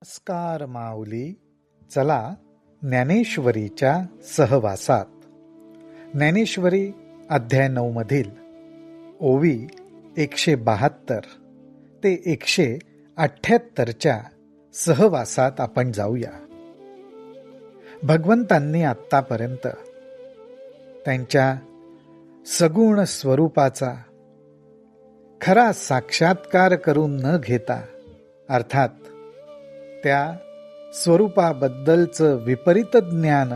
नमस्कार माऊली. चला ज्ञानेश्वरीच्या सहवासात. ज्ञानेश्वरी अध्याय 9 मधील ओवी 172 ते 178च्या सहवासात आपण जाऊया. भगवंतांनी आत्तापर्यंत त्यांच्या सगुण स्वरूपाचा खरा साक्षात्कार करून न घेता, अर्थात त्या स्वरूपाबद्दलचं विपरीत ज्ञान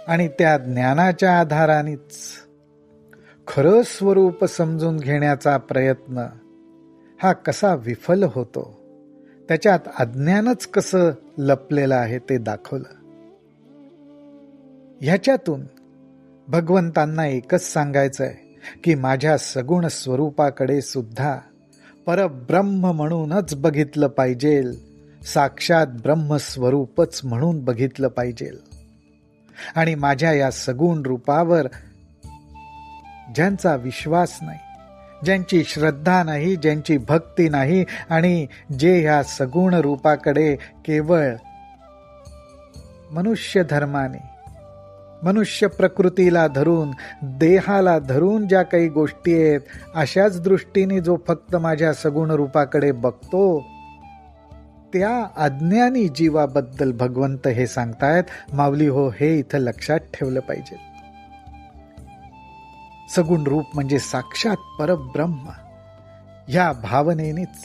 आणि त्या ज्ञानाच्या आधारानेच खरं स्वरूप समजून घेण्याचा प्रयत्न हा कसा विफल होतो, त्याच्यात अज्ञानच कसं लपलेलं आहे ते दाखवलं. ह्याच्यातून भगवंतांना एकच सांगायचं आहे की माझ्या सगुण स्वरूपाकडे सुद्धा परब्रह्म म्हणूनच बघितलं पाहिजे, साक्षात ब्रह्मस्वरूपच म्हणून बघितलं पाहिजे. आणि माझ्या या सगुण रूपावर ज्यांचा विश्वास नाही, ज्यांची श्रद्धा नाही, ज्यांची भक्ती नाही, आणि जे ह्या सगुण रूपाकडे केवळ मनुष्य धर्माने, मनुष्य प्रकृतीला धरून, देहाला धरून ज्या काही गोष्टी आहेत, अशाच दृष्टीने जो फक्त माझ्या सगुण रूपाकडे बघतो, त्या अज्ञानी जीवाबद्दल भगवंत हे सांगतायत. माऊली हो, हे इथं लक्षात ठेवलं पाहिजे. सगुण रूप म्हणजे साक्षात परब्रह्म. ह्या भावनेनेच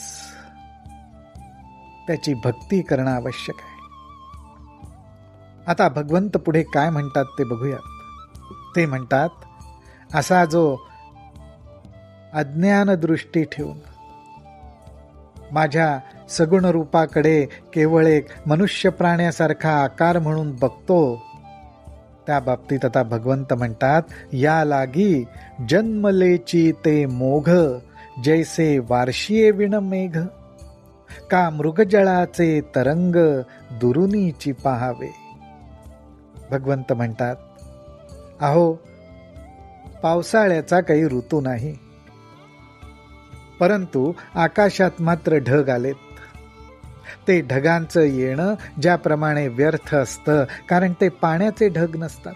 त्याची भक्ती करणं आवश्यक आहे. आता भगवंत पुढे काय म्हणतात ते बघूयात. ते म्हणतात, असा जो अज्ञान दृष्टी ठेवून माझ्या सगुण रूपाकडे केवळ एक मनुष्य प्राण्यासारखा आकार म्हणून बघतो, त्या बाबतीत आता भगवंत म्हणतात, या लागी जन्मलेची ते मोघ, जैसे वार्षिये विण मेघ, का मृगजळाचे तरंग दुरुनीची पाहावे. भगवंत म्हणतात, अहो, पावसाळ्याचा काही ऋतू नाही, परंतु आकाशात मात्र ढग आलेत. ते ढगांचं येणं ज्याप्रमाणे व्यर्थ असतं, कारण ते पाण्याचे ढग नसतात,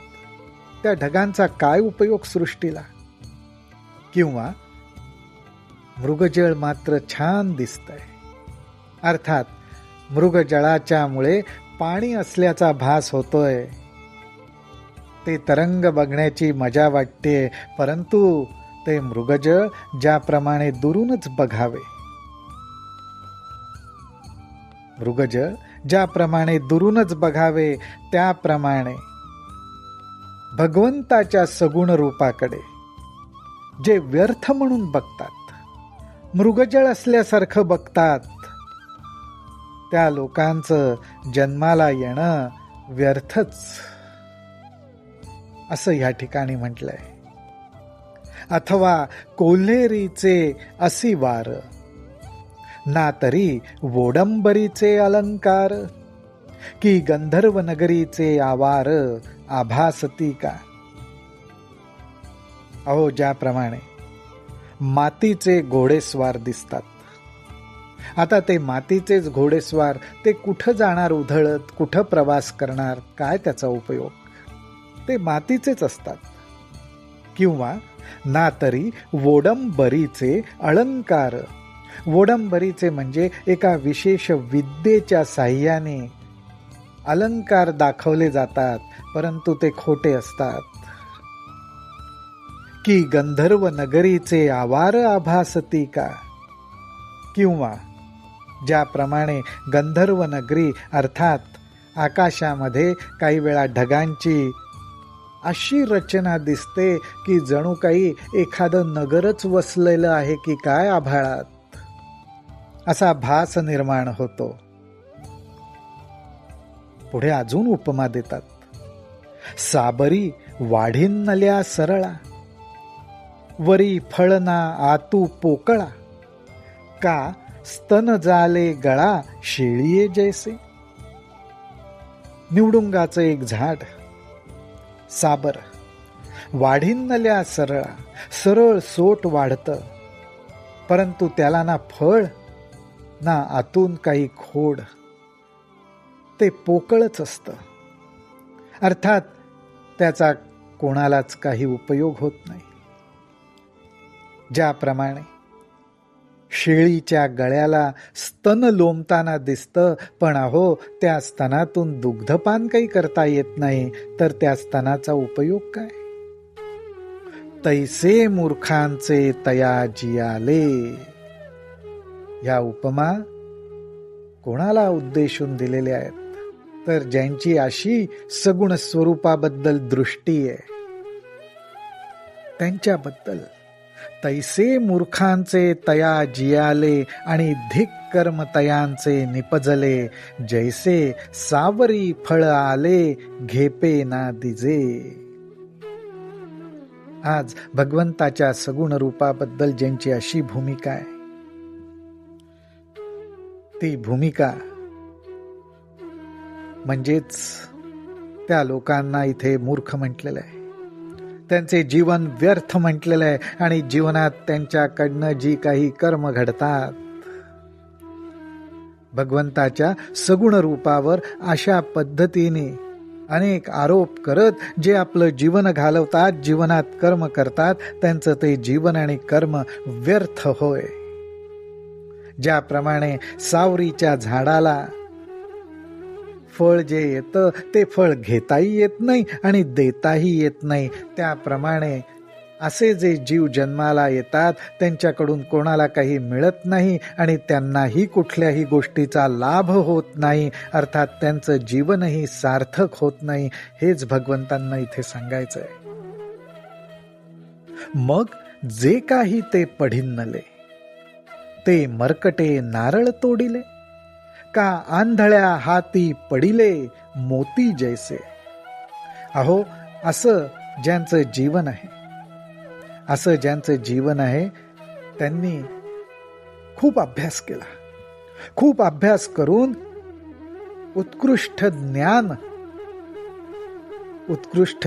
त्या ढगांचा काय उपयोग सृष्टीला. किंवा मृगजळ मात्र छान दिसतंय, अर्थात मृगजळाच्या मुळे पाणी असल्याचा भास होतोय, ते तरंग बघण्याची मजा वाटते, परंतु ते मृगजळ ज्याप्रमाणे दुरूनच बघावे, मृगजळ ज्याप्रमाणे दुरूनच बघावे, त्याप्रमाणे भगवंताच्या सगुण रूपाकडे जे व्यर्थ म्हणून बघतात, मृगजळ असल्यासारखं बघतात, त्या लोकांचं जन्माला येणं व्यर्थच, असं ह्या ठिकाणी म्हटलंय. अथवा कोल्हेरीचे असी वार, ना तरी वोडंबरीचे अलंकार, की गंधर्व नगरीचे आवार आभासती का. अहो, ज्याप्रमाणे मातीचे घोडेस्वार दिसतात, आता ते मातीचेच घोडेस्वार ते कुठं जाणार उधळत, कुठं प्रवास करणार, काय त्याचा उपयोग, ते मातीचेच असतात. किंवा ना तरी वोडंबरीचे अलंकार, वोडंबरीचे म्हणजे एका विशेष विद्येच्या साह्याने अलंकार दाखवले जातात, परंतु ते खोटे असतात. की गंधर्व नगरीचे आवार आभासती का. किंवा ज्याप्रमाणे गंधर्व नगरी, अर्थात आकाशामध्ये काही वेळा ढगांची अशी रचना दिसते की जणू काही एखादं नगरच वसलेलं आहे की काय आभाळात, असा भास निर्माण होतो. पुढे अजून उपमा देतात. साबरी वाढीनल्या सरळा, वरी फळना आतू पोकळा, का स्तन जाले गळा शेळीये जैसे. निवडुंगाचं एक झाड, साबर, वाढीनल्या सरळा, सरळ सोट वाढतं, परंतु त्याला ना फळ ना आतून काही खोड. ते पोकळच असतं. अर्थात त्याचा कोणालाच काही उपयोग होत नाही. ज्याप्रमाणे शेळीच्या गळ्याला स्तन लोंबताना दिसतं, पण अहो त्या स्तनातून दुग्धपान काही करता येत नाही, तर त्या स्तनाचा उपयोग काय? तैसे मूर्खांचे तया जियाले. या उपमा कोणाला उद्देशून दिलेल्या आहेत? तर ज्यांची अशी सगुण स्वरूपाबद्दल दृष्टी आहे त्यांच्याबद्दल. तैसे मूर्खांचे तया जियाले आणि धिक कर्म तयांचे निपजले, जैसे सावरी फळ आले घेपे ना दिजे. आज भगवंताच्या सगुण रूपाबद्दल ज्यांची अशी भूमिका आहे, ती भूमिका म्हणजेच त्या लोकांना इथे मूर्ख म्हटलेलं आहे. त्यांचे जीवन व्यर्थ म्हटलेलं आहे आणि जीवनात त्यांच्याकडनं जी काही कर्म घडतात, भगवंताच्या सगुण रूपावर अशा पद्धतीने अनेक आरोप करत जे आपलं जीवन घालवतात, जीवनात कर्म करतात, त्यांचं ते जीवन आणि कर्म व्यर्थ होय. ज्याप्रमाणे सावरीच्या झाडाला फळ जे येतं ते फळ घेताही येत नाही आणि देताही येत नाही, त्याप्रमाणे असे जे जीव जन्माला येतात त्यांच्याकडून कोणाला काही मिळत नाही आणि त्यांनाही कुठल्याही गोष्टीचा लाभ होत नाही, अर्थात त्यांचं जीवनही सार्थक होत नाही. हेच भगवंतांना इथे सांगायचं आहे. मग जे काही ते पढिन्नले, ते मरकटे नारळ तोडिले, का आंधळ्या हाती पडिले मोती जैसे. अहो असं ज्यांचं जीवन आहे, असं ज्यांचं जीवन आहे, त्यांनी खूप अभ्यास केला, खूप अभ्यास करून उत्कृष्ट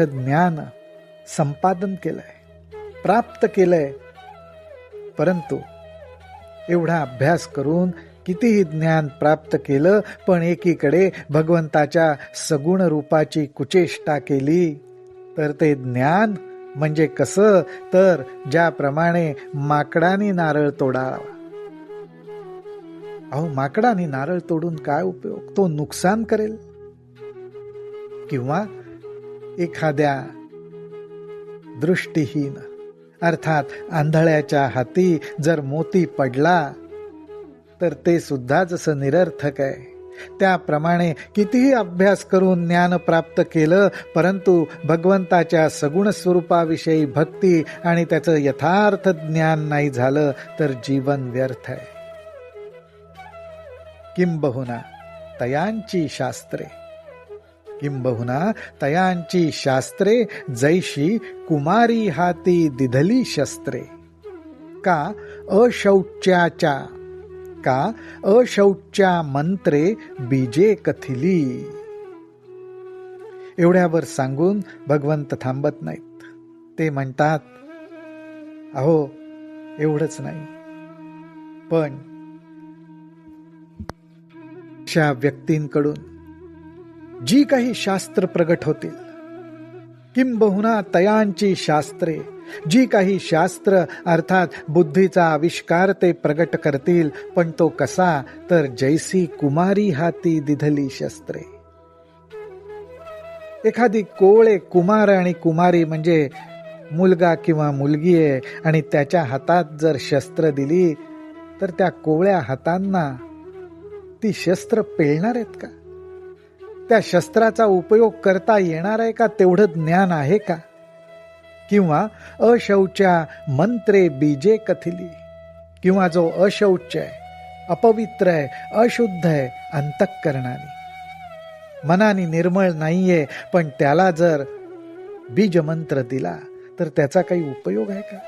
ज्ञान संपादन केलंय, प्राप्त केलंय. परंतु एवढा अभ्यास करून कितीही ज्ञान प्राप्त केलं, पण एकीकडे भगवंताच्या सगुण रूपाची कुचेष्टा केली, तर ते ज्ञान म्हणजे कसं, तर ज्याप्रमाणे माकडाने नारळ तोडावा. अहो माकडाने नारळ तोडून काय उपयोग? तो नुकसान करेल. किंवा एखाद्या दृष्टीहीन अर्थात आंधळ्याच्या हाती जर मोती पडला तर ते सुद्धा जसं निरर्थक आहे. त्याप्रमाणे कितीही अभ्यास करून ज्ञान प्राप्त केलं, परंतु भगवंताच्या सगुण स्वरूपाविषयी भक्ती आणि त्याचं यथार्थ ज्ञान नाही झालं तर जीवन व्यर्थ आहे. किंबहुना तयांची शास्त्रे जैशी कुमारी हाती दिधली शस्त्रे, का अशौच्या मंत्रे बीजे कथिली. एवढ्यावर सांगून भगवंत थांबत नाहीत. ते म्हणतात, अहो एवढंच नाही, पण अशा व्यक्तींकडून जी काही शास्त्र प्रगट होतील, किंबहुना तयांची शास्त्रे, जी काही शास्त्र अर्थात बुद्धीचा आविष्कार ते प्रगट करतील, पण तो कसा, तर जैसी कुमारी हाती दिधली शस्त्रे. एखादी कोवळे कुमार आणि कुमारी म्हणजे मुलगा किंवा मुलगी आहे आणि त्याच्या हातात जर शस्त्र दिली तर त्या कोवळ्या हातांना ती शस्त्र पेलणार आहेत का? त्या शस्त्राचा उपयोग करता येणार आहे का? तेवढं ज्ञान आहे का? किंवा अशौच्या मंत्रे बीजे कथिली, किंवा जो अशौच आहे, अपवित्र आहे, अशुद्ध आहे अंतःकरणाने, मनाने निर्मळ नाहीये, पण त्याला जर बीज मंत्र दिला तर त्याचा काही उपयोग आहे का?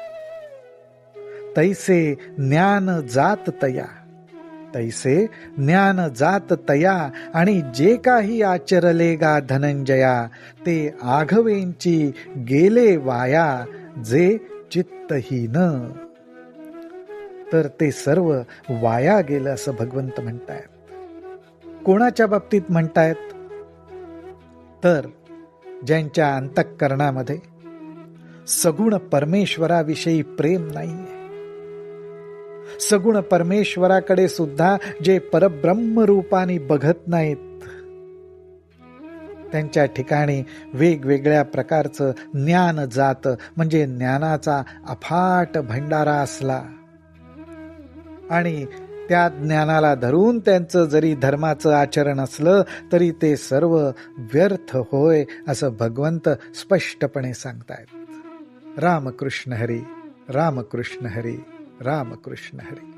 तैसे ज्ञान जात तया आणि जे काही आचरले गा धनंजया, ते आघवेंची गेले वाया जे चित्तहीन. तर ते सर्व वाया गेलं असं भगवंत म्हणतायत. कोणाच्या बाबतीत म्हणतायत? तर ज्यांच्या अंतःकरणामध्ये सगुण परमेश्वराविषयी प्रेम नाहीये, सगुण परमेश्वराकडे सुद्धा जे परब्रह्म रूपाने बघत नाहीत, त्यांच्या ठिकाणी वेगवेगळ्या प्रकारचं ज्ञान जातं, म्हणजे ज्ञानाचा अफाट भंडारा असला आणि त्या ज्ञानाला धरून त्यांचं जरी धर्माचं आचरण असलं तरी ते सर्व व्यर्थ होय, असं भगवंत स्पष्टपणे सांगतायत. रामकृष्ण हरी, रामकृष्ण हरी, रामकृष्ण हरी.